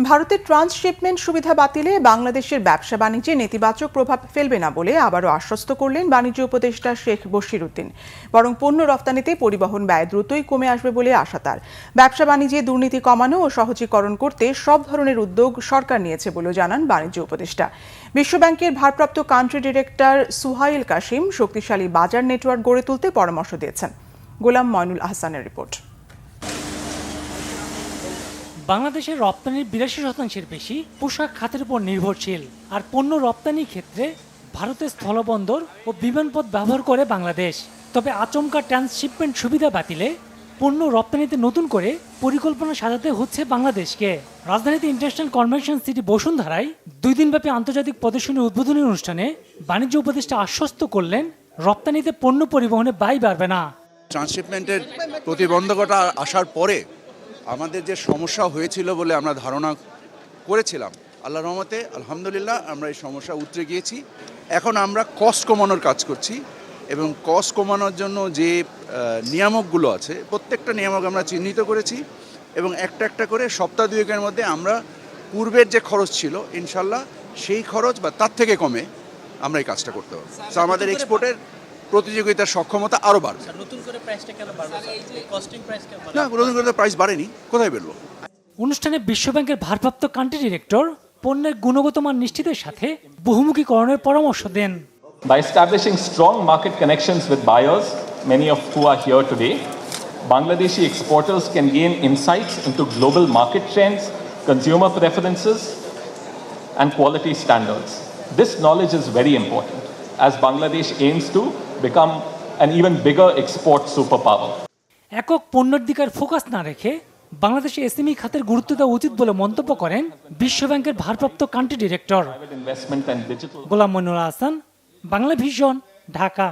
ভারতের ট্রান্সশিপমেন্ট সুবিধা বাতিলে বাংলাদেশের ব্যবসা বাণিজ্যে নেতিবাচক প্রভাব ফেলবে না বলে আবারও আশ্বস্ত করলেন বাণিজ্য উপদেষ্টা শেখ বশির উদ্দিন। বরং পণ্য রফতানিতে পরিবহন ব্যয় দ্রুতই কমে আসবে বলে আশা তার। ব্যবসা বাণিজ্যে দুর্নীতি কমানো ও সহজীকরণ করতে সব ধরনের উদ্যোগ সরকার নিয়েছে বলেও জানান বাণিজ্য উপদেষ্টা। বিশ্বব্যাংকের ভারপ্রাপ্ত কান্ট্রি ডিরেক্টর সুহাইল কাশিম শক্তিশালী বাজার নেটওয়ার্ক গড়ে তুলতে পরামর্শ দিয়েছেন। গোলাম ময়নুল আহসানের রিপোর্ট। বাংলাদেশের রপ্তানির ৮২% বেশি পোশাক খাতের উপর নির্ভরশীল। আর পণ্য রপ্তানির ক্ষেত্রে ভারতের স্থলবন্দর ও বিমানপথ ব্যবহার করে বাংলাদেশ। তবে আচমকা ট্রান্সশিপমেন্ট সুবিধা বাতিলে পণ্য রপ্তানিতে নতুন করে পরিকল্পনা সাজাতে হচ্ছে বাংলাদেশকে। রাজধানীতে ইন্টারন্যাশনাল কনভেনশন সিটি বসুন্ধরায় ২ দিনব্যাপী আন্তর্জাতিক প্রদর্শনী উদ্বোধনী অনুষ্ঠানে বাণিজ্য উপদেষ্টা আশ্বস্ত করলেন, রপ্তানিতে পণ্য পরিবহনে ব্যয় বাড়বে না। ট্রান্সশিপমেন্টের প্রতিবন্ধকতা আসার পরে আমাদের যে সমস্যা হয়েছিল বলে আমরা ধারণা করেছিলাম, আল্লাহর রহমতে আলহামদুলিল্লাহ আমরা এই সমস্যা উতরে গিয়েছি। এখন আমরা কস্ট কমানোর কাজ করছি এবং কস্ট কমানোর জন্য যে নিয়ামকগুলো আছে প্রত্যেকটা নিয়ামক আমরা চিহ্নিত করেছি এবং একটা একটা করে সপ্তাহ দুয়েকের মধ্যে আমরা পূর্বের যে খরচ ছিল ইনশাল্লাহ সেই খরচ বা তার থেকে কমে আমরা এই কাজটা করতে পারবো। তো আমাদের এক্সপোর্টের প্রতিযোগিতার সক্ষমতা আরও বাড়বে। নতুন করে প্রাইসটা কেন বাড়বে? কস্টিং প্রাইস কেন? না, নতুন করে প্রাইস বাড়েনি, কোথায় বেরবো? অনুষ্ঠানে বিশ্বব্যাংকের ভারপ্রাপ্ত কান্ট্রি ডিরেক্টর পণ্যের গুণগত মান নিশ্চিতের সাথে বহুমুখীকরণের পরামর্শ দেন। By establishing strong market connections with buyers, many of who are here today, Bangladeshi exporters can gain insights into global market trends, consumer preferences, and quality standards. This knowledge is very important as Bangladesh aims to become an even bigger export superpower. একক পণ্যের দিকে focus না রেখে বাংলাদেশে SME খাতের গুরুত্ব দেওয়া উচিত বলে মন্তব্য করেন বিশ্বব্যাংকের ভারপ্রাপ্ত country director. Investment and digital Golam Moinul Ahsan, Bangla Vision, Dhaka.